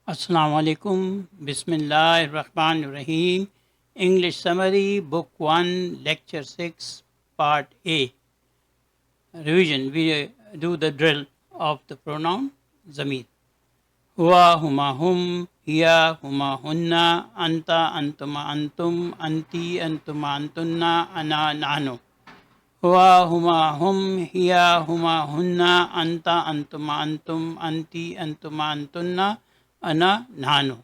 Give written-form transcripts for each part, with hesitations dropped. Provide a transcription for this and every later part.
Assalamu alaikum. Bismillahir Rahmanir Rahim. English Summary, Book 1, Lecture 6, Part A. Revision. We do the drill of the pronoun Zamir. Huwa, huma, hum, hiya, huma, hunna, anta, antuma, antum, anti, antuma, antunna, ana, nahnu. Huwa, huma, hum, hiya, huma, hunna, anta, antuma, antum, anti, antuma, antunna, ana, nahnu.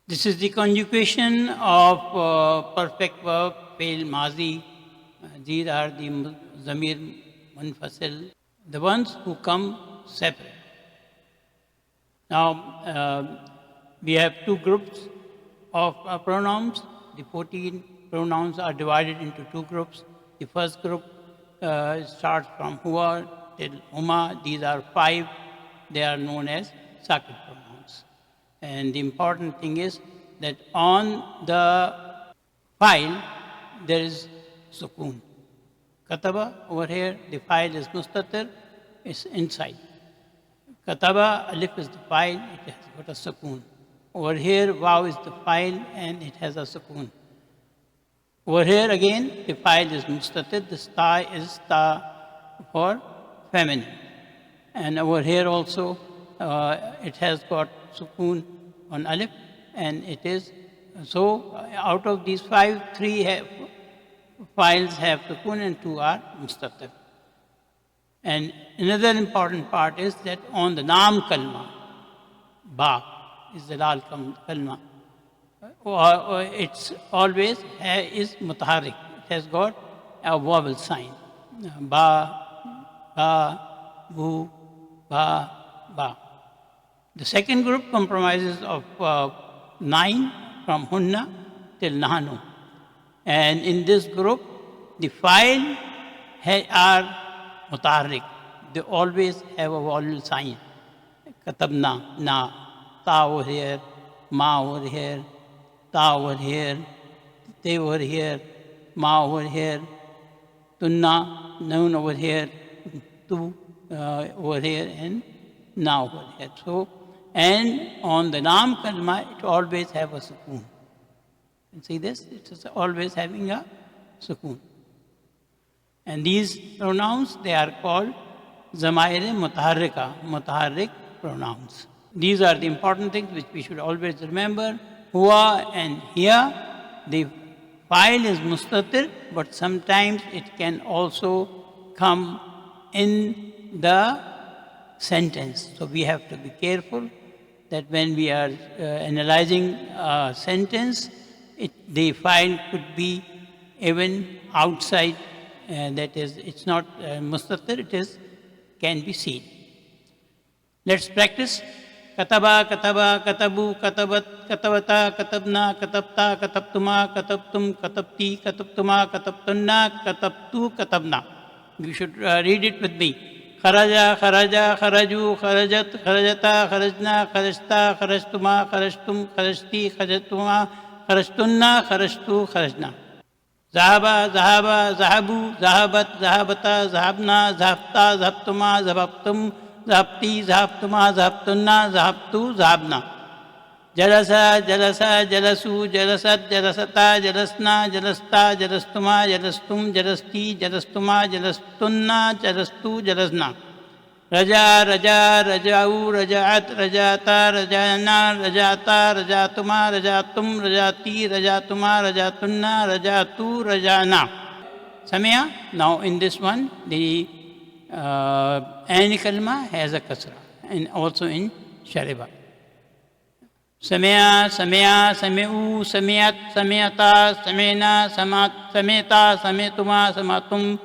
This is the conjugation of perfect verb fail mazi. These are the zamir munfasil, the ones who come separate. Now we have two groups of pronouns. The 14 pronouns are divided into two groups. The first group starts from huwa till huma. These are 5. They are known as sakit pronouns. And the important thing is that on the file there is sukoon. Kataba over here, the file is mustatir, is inside. Kataba, alif is the file, it has got a sukoon. Over here, waw is the file and it has a sukoon. Over here again, the file is mustatir, the sta is ta for feminine. And over here also, it has got sukoon on alif, and it is so. Out of these 5, 3 files have sukoon and 2 are mustatir. And another important part is that on the naam kalma, ba is the lal kalma, it's always is mutaharrik. It has got a vowel sign. Ba, ba, bu, ba, ba. The second group comprises of 9 from hunna till nahnu. And in this group, the file are mutaharrik. They always have a vowel sign. Katabna, na, ta over here, ma over here, ta over here, te over here, ma over here, tunna, noon over here, tu over here, and na over here. So, and on the naam kalma, it always have a sukoon. And see this? It is always having a sukoon. And these pronouns, they are called zamair mutaharrik pronouns. These are the important things which we should always remember. Huwa and hiya, the file is mustatir, but sometimes it can also come in the sentence. So we have to be careful that when we are analyzing a sentence, the file could be even outside, that is, it's not mustatir, it is, can be seen. Let's practice. Kataba, kataba, katabu, katabat, katabata, katabna, katabta, katabtuma, katabtum, katabti, katabtuma, katabtunna, katabtu, katabna. You should read it with me. Kharaja, kharaja, kharaju, kharajat, kharajata, kharajna, kharajta, kharajtuma, kharajtum, kharajti, kharajtuma, kharajtunna, kharajtu, kharajna. Zahaba, zahaba, zahabu, zahabat, zahabata, zahabna, zahabta, zahabtuma, zahabtum, zahabti, zahabtuma, zahabtunna, zahabtu, zahabna. Jalasa, jalasa, jalasu, jalasat, jalasata, jalasna, jalasta, jalastuma, jalastum, jalasti, jalastuma, jalastunna, jalastu, jalasna. Raja, raja, rajau, rajaat, rajata, rajana, rajata, rajatuma, rajatum, rajati, rajatuma, rajatunna, rajatu, rajana. Samaya? Now in this one, the ain kalma has a kasra, and also in shariba. Samaya, samaya, sameu, samayat, samayata, samena, samat, sameta, sametuma, samatum.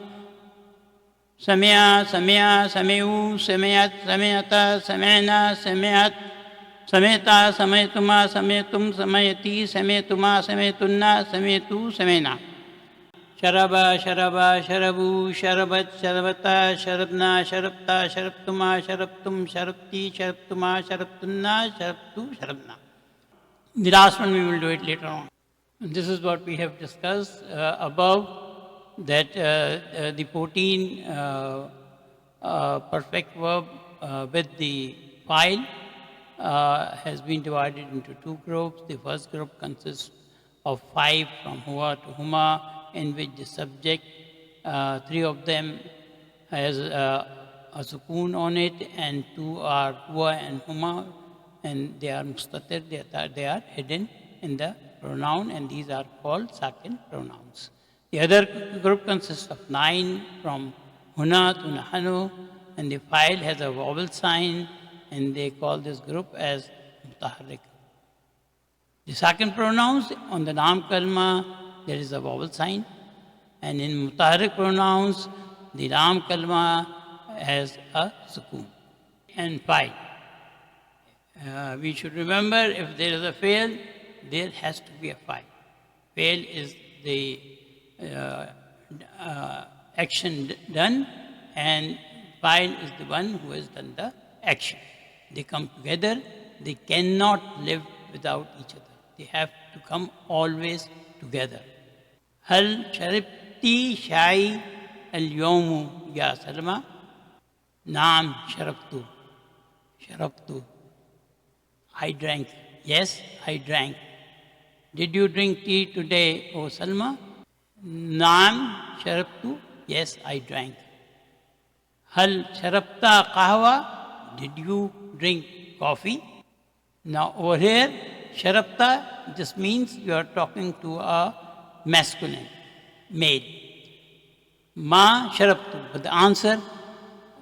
Samya, samya, sameu, samayat, samayata, samena, samayat, sameta, sametuma, sametum, samayati, sametuma, sametunna, sametu, samena. Sharaba, sharaba, sharabu, sharabat, sharabata, sharabna, sharabta, sharabtuma, sharabtum, sharabti, sharabtuma, sharabtunna, sharabtu, sharabna. The last one we will do it later on. And this is what we have discussed above, that the 14 perfect verb with the file has been divided into two groups. The first group consists of 5 from huwa to huma, in which the subject, 3 of them has a sukoon on it, and 2 are huwa and huma, and they are mustatir, they are hidden in the pronoun, and these are called sakin pronouns. The other group consists of 9 from huna to nahanu, and the file has a vowel sign, and they call this group as mutaharrik. The sakin pronouns, on the naam kalma, there is a vowel sign, and in mutaharrik pronouns, the naam kalma has a sukoon. And file. We should remember, if there is a fail, there has to be a file. Fail is the action done, and file is the one who has done the action. They come together. They cannot live without each other. They have to come always together. Hal sharibti shai al-yawmu ya Salma? Naam sharabtu. Sharabtu. I drank. Yes, I drank. Did you drink tea today, O Salma? Naam sharabtu. Yes, I drank. Hal sharabta qahwa? Did you drink coffee? Now over here, sharabta just means you are talking to a masculine, male. Ma sharabtu. But the answer,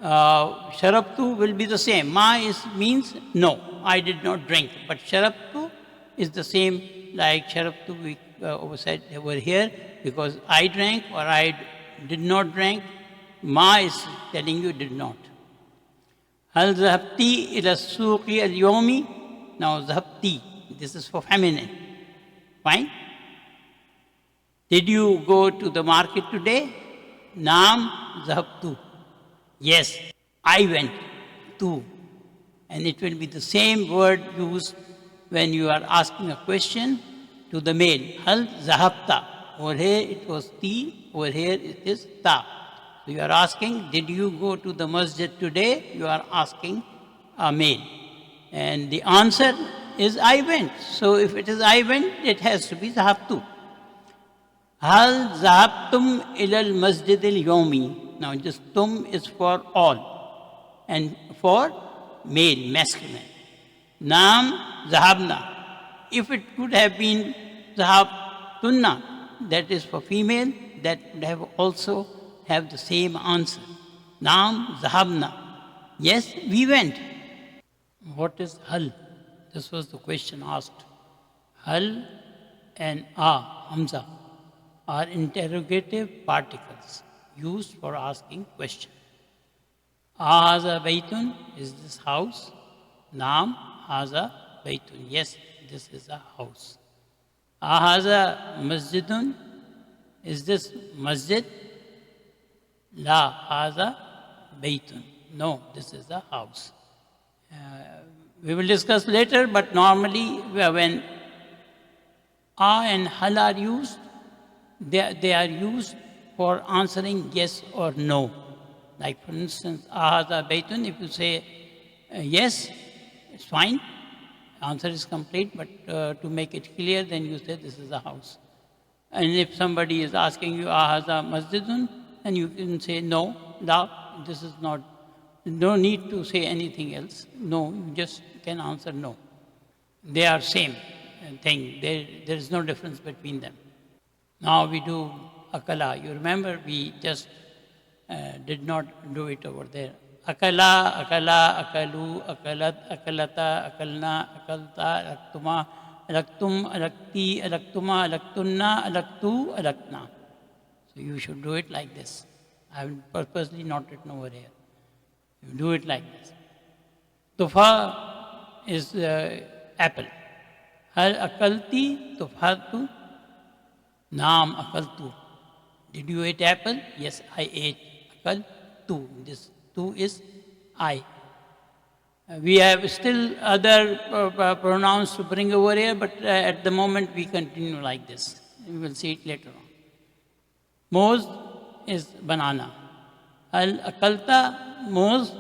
sharabtu will be the same. Ma means no, I did not drink. But sharabtu is the same like sharabtu we said over here, because I drank or I did not drink. Ma is telling you did not. Hal zahabti ila suqi al-yawmi? Now zahabti, this is for feminine. Fine? Did you go to the market today? Naam zahabtu. Yes, I went to. And it will be the same word used when you are asking a question to the male. Hal zahabta. Over here it was ti, over here it is ta. So you are asking, did you go to the masjid today? You are asking a male. And the answer is I went. So if it is I went, it has to be zahabtu. Hal zahabtum ilal masjid al-yawmi. Now this tum is for all and for male, masculine. Naam zahabna. If it could have been zahabtunna, that is for female, that would have also have the same answer. Naam zahabna. Yes, we went. What is hal? This was the question asked. Hal and hamza, are interrogative particles used for asking question. Haza baytun, is this house? Naam haza baytun. Yes, this is a house. Haza masjidun, is this masjid? La haza baytun. No, this is a house. We will discuss later, but normally when and hal are used, they are used for answering yes or no. Like for instance, ahaza baytun, if you say yes, it's fine, answer is complete, but to make it clear, then you say this is a house. And if somebody is asking you ahaza masjidun, then you can say no, la, this is not, no need to say anything else. No, you just can answer no. They are same thing. There is no difference between them. Now we do akala. You remember we just did not do it over there. Akala, akala, akalu, akalat, akalata, akalna, akalta, alaktuma, alaktum, alakti, alaktuma, alaktunna, alaktu, alakna. So you should do it like this. I have purposely not written over here. You do it like this. Tufa is apple. Hal akalti tufatu? Naam akaltu. Did you eat apple? Yes, I ate. Akal tu. This tu is I. We have still other pronouns to bring over here, but at the moment we continue like this. We will see it later on. Moz is banana. Al akalta moz?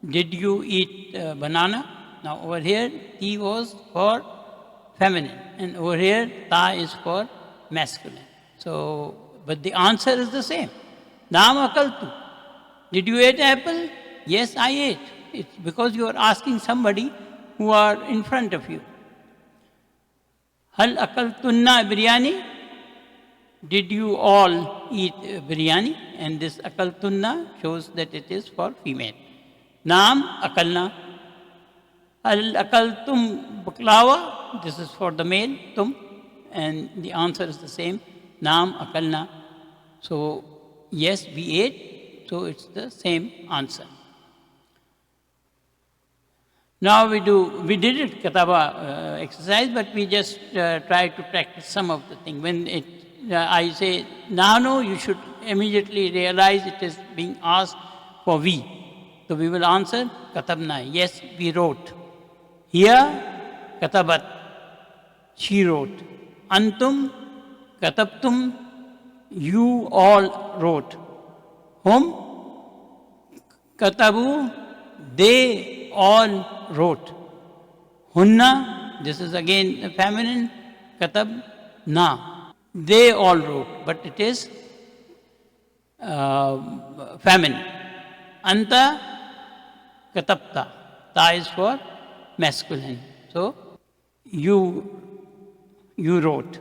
Did you eat banana? Now over here, T was for feminine, and over here, Ta is for masculine. So, but the answer is the same. Naam akaltu. Did you eat apple? Yes, I ate. It's because you are asking somebody who are in front of you. Hal akaltunna biryani? Did you all eat biryani? And this akaltunna shows that it is for female. Naam akalna. Hal akaltum baklawa? This is for the male, tum. And the answer is the same. Naam akalna. So, yes, we ate. So, it's the same answer. Now we did it kataba exercise, but we just try to practice some of the thing. When I say nano, you should immediately realize it is being asked for we. So we will answer katabna. Yes, we wrote. Here, katabat. She wrote. Antum, katabtum. You all wrote. Hum, katabu. They all wrote. Hunna, this is again feminine. Katab, na. They all wrote, but it is feminine. Anta, katabta. Ta is for masculine. So, you wrote.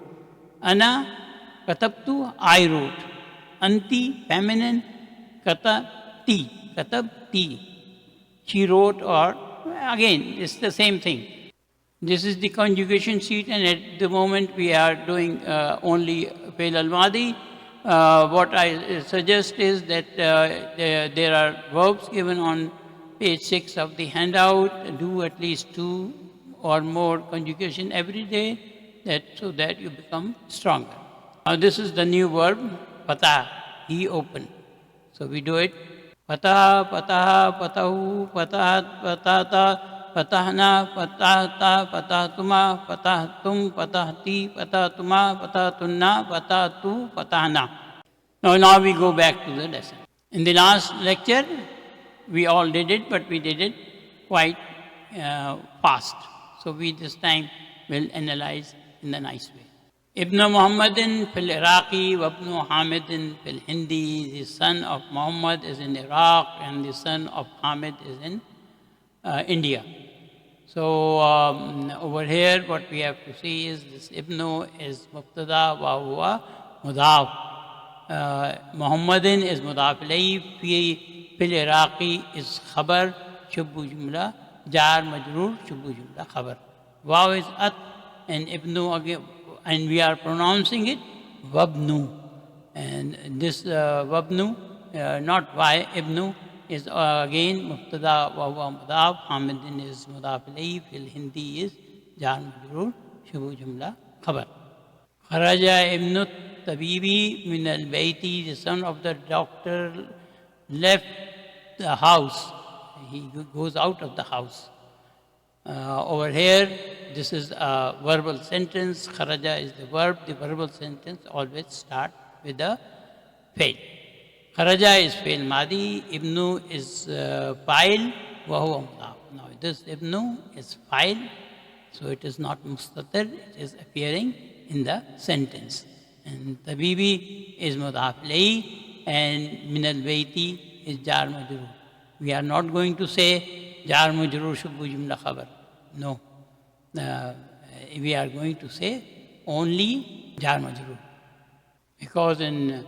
Ana, katabtu, I wrote. Anti, feminine. Katabti, katabti. She wrote, or again, it's the same thing. This is the conjugation sheet, and at the moment we are doing only Fail al-Madi. What I suggest is that there are verbs given on page 6 of the handout. Do at least 2 or more conjugation every day, so that you become stronger. Now this is the new verb, patah, he opened. So we do it. Patah, patah, patahu, patahat, patata, patahna, patahta, patahtuma, patahtum, patahti, patahtuma, patahtunna, patahtu, patahna. Now we go back to the lesson. In the last lecture, we all did it, but we did it quite fast. So we this time will analyze in a nice way. Ibn Muhammadin fil Iraqi wa Ibn Hamidin fil Hindi. The son of Muhammad is in Iraq and the son of Hamid is in India. So over here what we have to see is this Ibn is Mubtada wa huwa Mudaf. Muhammadin is Mudaf ilayhi. Fil Iraqi is Khabar, Shubbu Jumla, Jar Majroor, Shubbu Jumla, Khabar. Waw is At, and Ibn again. And we are pronouncing it Wabnu. And this Wabnu, not Y, Ibnu, is again Mubtada wa huwa Mudaf. Hamidin is Mudaf ilayhi. Fil Hindi is Jar Majroor, Shubu Jumla, Khabar. Kharaja Ibn Tabibi min al-Bayti, the son of the doctor, left the house. He goes out of the house. Over here, this is a verbal sentence. Kharaja is the verb. The verbal sentence always start with the fail. Kharaja is fail madi. Ibnu is fa'il. Wa huwa mudaf. Now this Ibnu is fa'il, so it is not mustatir. It is appearing in the sentence. And Tabibi is mudaf ilayhi, and min al-bayti is jar majroor. We are not going to say jar majroor shubbu jumla khabar. No. We are going to say only jar majroor. Because in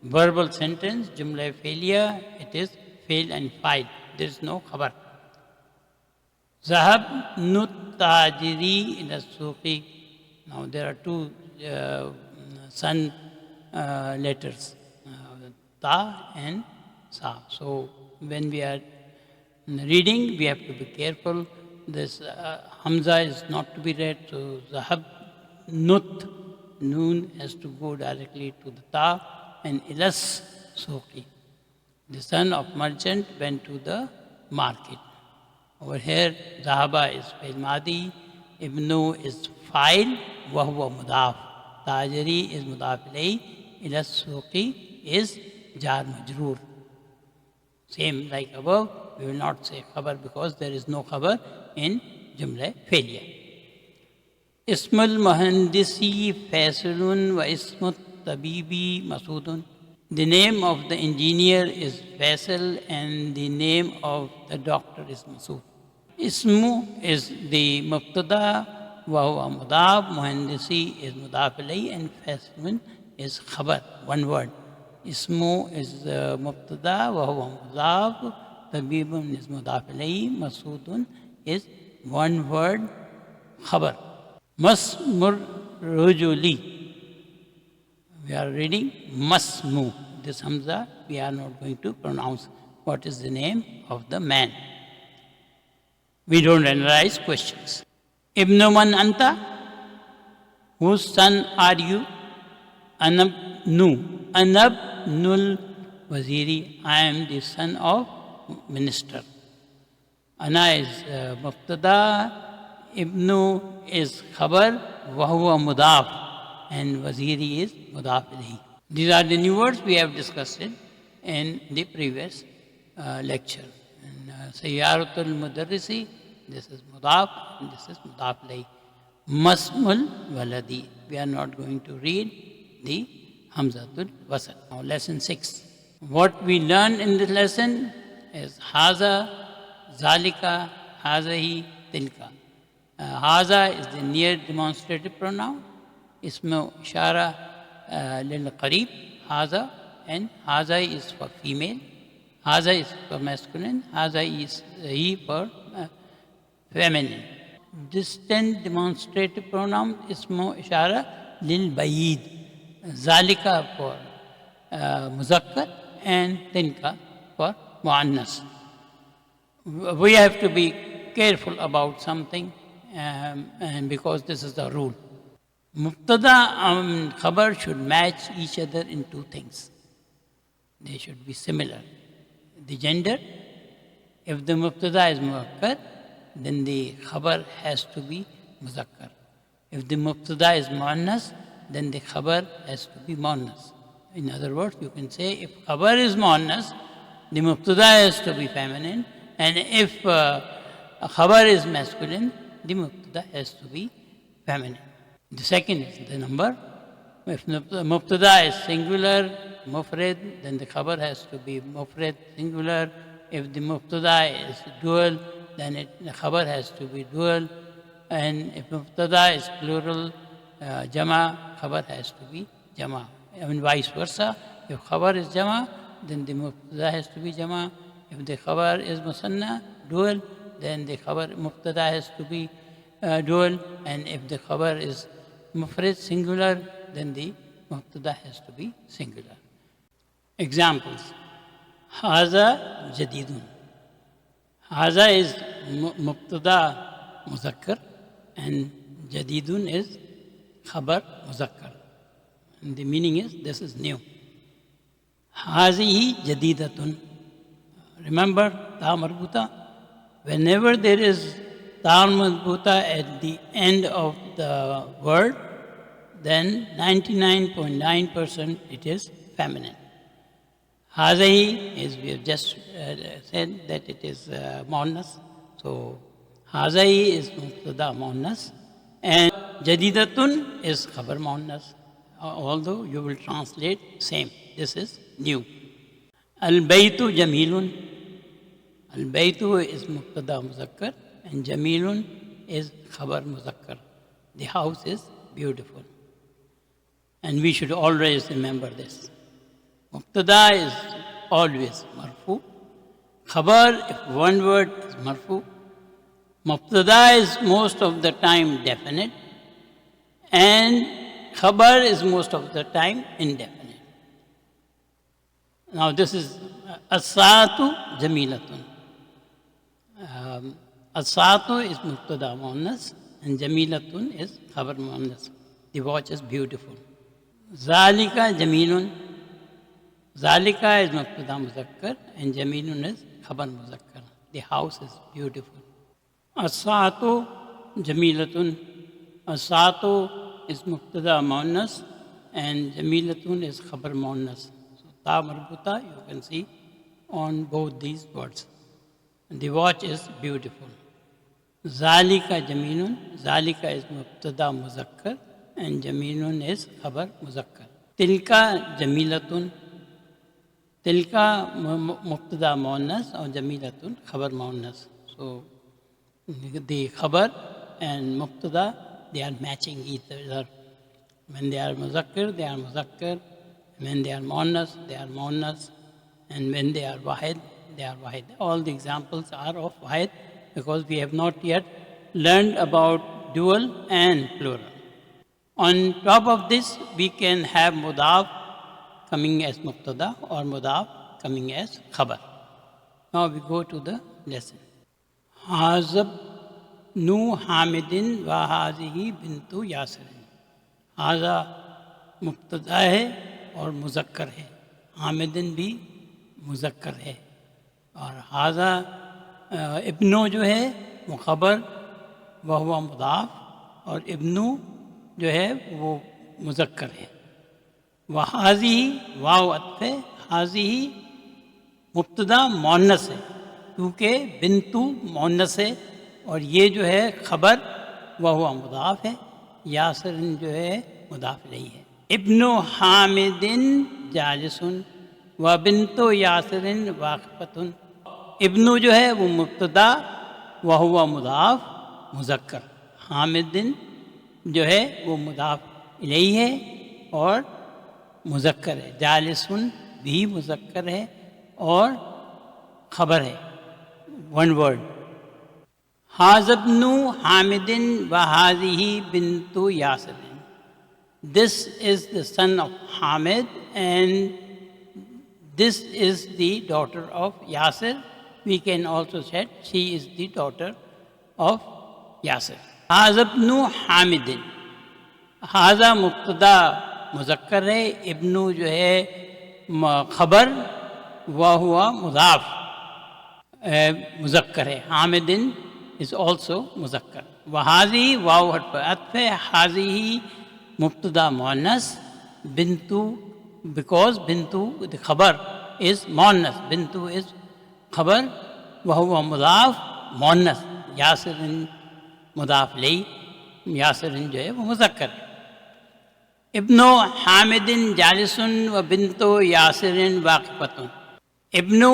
verbal sentence, jumla failure, it is fail and fa'il. There is no khabar. Zahab nut tajiri in the suqi. Now there are two sun letters, ta and sa. So when we are reading, we have to be careful. This Hamza is not to be read, so Zahab Nut, Noon has to go directly to the Ta, and Ilas Suqi. The son of merchant went to the market. Over here, Zahaba is Fail Madi, Ibnu is Fa'il, wa huwa Mudaf. Tajiri is Mudaf ilayhi, Ilas Suqi is Jar Majroor. Same like above. we will not say khabar because there is no khabar in jumla failure. Ismul Muhandisi Faisalun wa Ismut Tabibi Masudun. The name of the engineer is Faisal and the name of the doctor is Masood. Ismu is the mubtada wa huwa mudaf, Muhandisi is mudaf alayhi and Faisalun is khabar, one word. Ismu is mubtada wa huwa mudaf, Tabibun is mudaf alayhi, Masoodun is one word khabar. Masmur rujuli. We are reading masmu. This hamza we are not going to pronounce. What is the name of the man? We don't analyze questions. Ibnu man anta? Whose son are you? Anab nu. Anab nul waziri. I am the son of minister. Ana is mubtada. Ibnu is khabar, wahuwa mudaf, and waziri is mudaf alayhi. These are the new words we have discussed in the previous lecture. Sayyaratul Mudarrisi, this is mudaf, and this is mudaf alayhi. Masmul waladi. We are not going to read the Hamzatul Wasal. Now, lesson 6. What we learn in this lesson is Haza, Zalika, Hazahi, Tilka. Haza is the near demonstrative pronoun. Ismu ishara lil qarib, Haza, and Haza is for female. Haza is for masculine. Haza is he for feminine. Distant demonstrative pronoun, Ismu ishara lil bayid. Zalika for muzakkar and Tilka for muannas. We have to be careful about something. And because this is the rule. Mubtada and khabar should match each other in two things. They should be similar. The gender, if the mubtada is muakkar, then the khabar has to be muzakkar. If the mubtada is muannas, then the khabar has to be muannas. In other words, you can say if khabar is muannas, the mubtada has to be feminine, and if khabar is masculine, the mubtada has to be feminine. The second is the number. If mubtada is singular, mufrad, then the khabar has to be mufrad, singular. If the mubtada is dual, then the khabar has to be dual. And if mubtada is plural, jama, khabar has to be jama. And vice versa. If khabar is jama, then the mubtada has to be jama. If the khabar is musanna, dual, then the khabar mubtada has to be dual, and if the khabar is mufrad, singular, then the mubtada has to be singular. Examples. Haza jadidun. Haza is mubtada muzakkar and jadidun is khabar muzakkar. And the meaning is this is new. Hazihi jadidatun. Remember ta marbuta? Whenever there is ta marbuta at the end of the word, then 99.9% it is feminine. Hazahi is, we have just said that it is muannas. So hazahi is mubtada muannas and jadidatun is khabar muannas. Although you will translate same. This is new. Al-baytu jamilun. Al-baytu is mubtada muzakkar and jamilun is khabar muzakkar. The house is beautiful. And we should always remember this. Mubtada is always marfu. Khabar, if one word is marfu. Mubtada is most of the time definite. And khabar is most of the time indefinite. Now this is as-saatu jamilatun. As-saatu is mubtada muannas and jamilatun is khabar muannas. The watch is beautiful. Zalika jamilun. Zalika is mubtada muzakkar and jamilun is khabar muzakkar. The house is beautiful. As-saatu jamilatun. As-saatu is mubtada muannas and jamilatun is khabar muannas. So ta marbuta you can see on both these words. The watch is beautiful. Zalika Jamilun. Zalika is Mubtada Muzakkar and Jamilun is Khabar Muzakkar. Tilka Jamilatun. Tilka Mubtada Muannas or Jamilatun Khabar Muannas. So the Khabar and Mubtada, they are matching each other. When they are Muzakkar, they are Muzakkar. When they are Muannas, they are Muannas. And when they are Wahid, they are Wahid. All the examples are of Wahid because we have not yet learned about dual and plural. On top of this, we can have Mudaf coming as Mubtada or Mudaf coming as Khabar. Now we go to the lesson. Hazab Nu Hamidin wa hazihi bintu Yasirin. हाजा मुब्तदा है और मुज़क्कर है, हामिदिन भी मुज़क्कर है, और हाजा इब्नो जो है वो ख़बर वह हुआ मुदाफ़ और इब्नु जो है वो मुज़क्कर है। वह हाजी वाव अत्फ़ है, हाजी मुब्तदा मुअन्नस है क्योंकि बिन्तु मुअन्नस है, और ये जो है ख़बर वह हुआ मुदाफ़ है, यासिरिन जो है मुदाफ़ इलैहि है। इब्नु हामिदिन जालिसुन व बिन्तो यासिरिन वाक़िफ़तुन। इब्नु जो है वो मुब्तदा व हुवा मुदाफ़ मुज़क्कर, हामिदिन जो है वो मुदाफ़ इलैहि है और मुज़क्कर है, जालिसुन भी मुज़क्कर है और ख़बर है, वन वर्ड। हाज़ब्नु हामिदिन व हाज़िही Bintu यासिरिन। This is the son of Hamid and this is the daughter of Yasir. We can also say she is the daughter of Yasir. हाज़ब्नु Hamidin, हाज़ा मुब्तदा मुज़क्कर है, इब्नु जो है ख़बर वह हुआ मुज़ाफ़ मुज़क्कर है, हामिदिन is also मुज़क्कर। वहाज़ी वाव हर्फ अत्फ़ है, हाज़ी ही मुब्तदा मुअन्नस, बिन्तु because बिन्तु the खबर is मुअन्नस, बिन्तु is खबर वह हुआ मुज़ाफ़ मुअन्नस, यासिरिन मुज़ाफ़ इलैहि, यासिरिन जो है वो मुज़क्कर है। इब्नो हामिदिन जालिसुन व बिन्तो यासिरिन वाक़िफ़तुन। इब्नु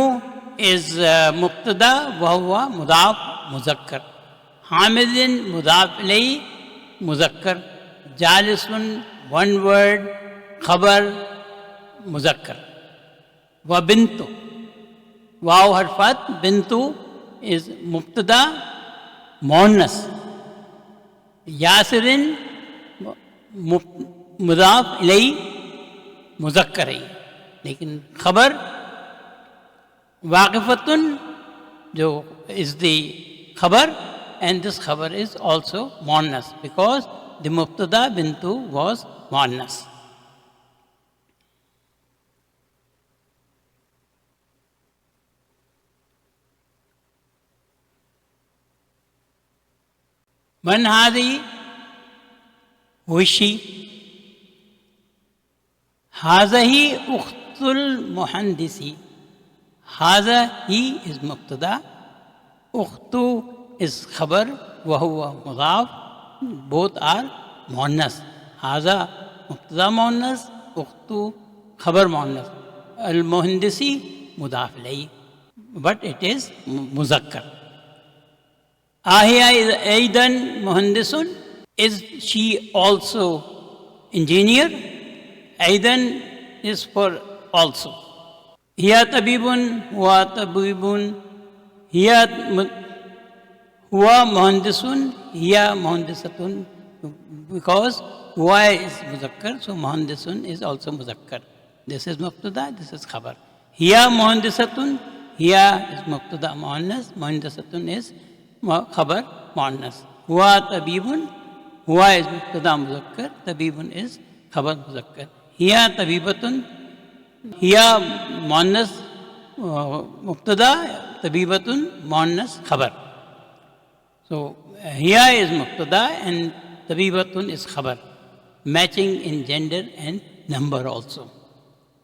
is मुब्तदा वह हुआ मुज़ाफ़ मुज़क्कर, हामिदिन मुज़ाफ़ इलैहि मुज़क्कर, जालिसुन वन वर्ड खबर मुज़क्कर। व बिन्तु वाव हरफत, बिन्तु इज मुब्तदा मुअन्नस, यासिरिन मुज़ाफ़ इलैहि मुज़क्कर है, लेकिन खबर वाक़िफ़तुन जो is the khabar, and this khabar is also muannas because the mubtada bintu was muannas. Man hadi, who is she? Hazahi ukhtul muhandisi. Haza he is mubtada, ukhtu is khabar, wa huwa mudaf, both are muannas. Haza mubtada muannas, ukhtu khabar muannas. Al muhandisi mudaf ilayhi, but it is muzakkar. Ahiya is aidan muhandisun, is she also engineer? Aidan is for also. Hiya tabibun, huwa tabibun, hiya huwa muhandisun, hiya muhandisatun, because huwa is muzakkar, so muhandisun is also muzakkar. This is mubtada, this is khabar. Hiya muhandisatun, hiya is mubtada muannas, muhandisatun is khabar muannas. Huwa tabibun, huwa is mubtada muzakkar, tabibun is khabar muzakkar. Hiya tabibatun, hiya muannas mubtada, tabibatun muannas khabar. So hiya is mubtada and tabibatun is khabar, matching in gender and number also.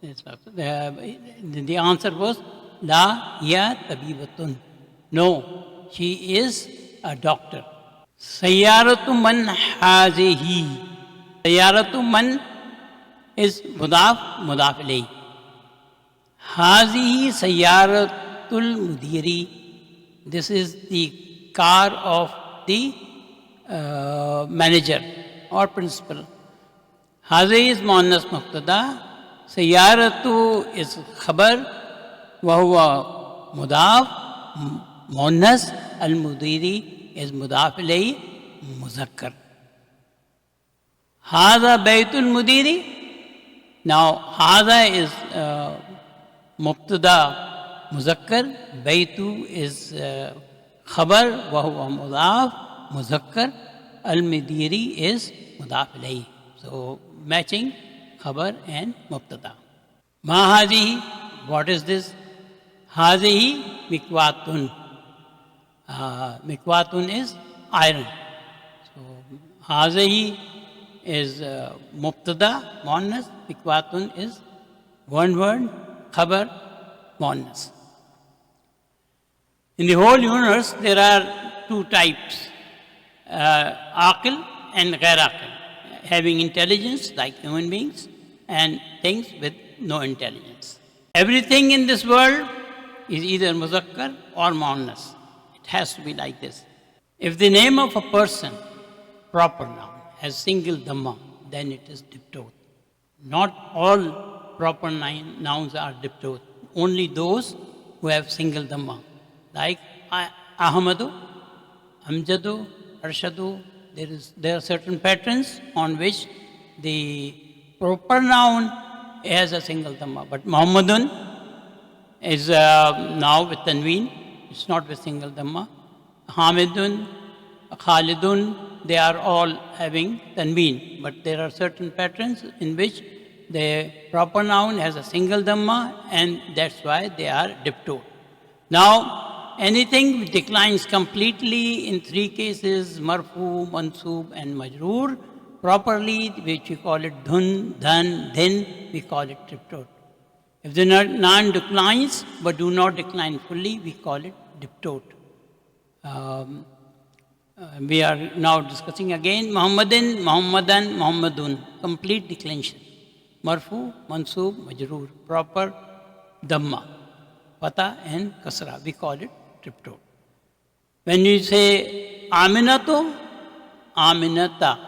The answer was la hiya tabibatun. No, she is a doctor. Sayyaratu man hazihi. Sayyaratu man is mudaf ilayhi. Hazihi sayyaratul mudiri. This is the car of the manager or principal. Hazihi is muannas mubtada. Sayyaratu is khabar. Wahuwa mudaf. Muannas. Al-mudiri is mudaf ilayhi. Muzakkar. Haza baytul mudiri. Now, haza is mubtada muzakkar, baytu is khabar, wa huwa mudaf, muzakkar, al-mudiri is mudaf ilayhi. So, matching khabar and mubtada. Ma hazihi, what is this? Hazihi mikwatun. Mikwatun is iron. So, hazihi is mubtada, muannas, mikwatun is one word, khabar, muannas. In the whole universe, there are two types, aqil and ghair aqil, having intelligence like human beings and things with no intelligence. Everything in this world is either muzakkar or muannas. It has to be like this. If the name of a person, proper noun, has single dhamma, then it is diptote. Not all proper nouns are diptote. Only those who have single dhamma. Like Ahmadu, Amjadu, Arshadu. There are certain patterns on which the proper noun has a single dhamma. But Muhammadun is now with tanween. It's not with single dhamma. Hamidun, Khalidun, they are all having tanween. But there are certain patterns in which the proper noun has a single dhamma, and that's why they are diptote. Now, anything which declines completely in three cases, marfu, mansoob, and majroor, properly, which we call it dhun, dhan, dhin, we call it diptote. If the noun declines but do not decline fully, we call it diptote. We are now discussing again Muhammadin, Muhammadan, Muhammadun, complete declension. Marfu, mansoob, majroor, proper dhamma, fatha and kasra. We call it diptote. When you say Aminatu, Aminata,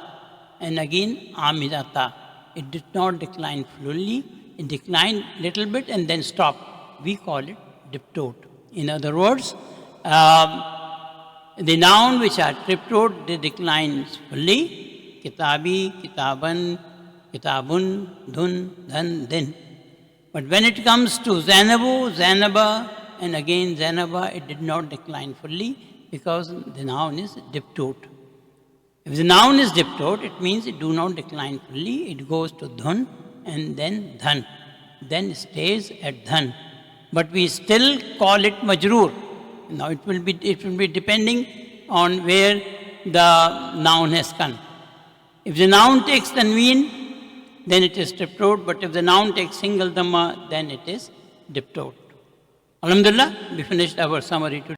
and again Aminata, it did not decline fully. It declined little bit and then stopped. We call it diptote. In other words, the noun which are diptote, they decline fully. Kitabi, kitaban, kitabun, dhun, dhan, din. But when it comes to Zainabu, Zainaba, and again Zainaba, it did not decline fully because the noun is diptote. If the noun is diptote, it means it do not decline fully. It goes to dhun and then dhan. Then it stays at dhan. But we still call it majroor. Now it will be depending on where the noun has come. If the noun takes tanween, then it is diptote. But if the noun takes single dhamma, then it is diptote. Alhamdulillah, we finished our summary today.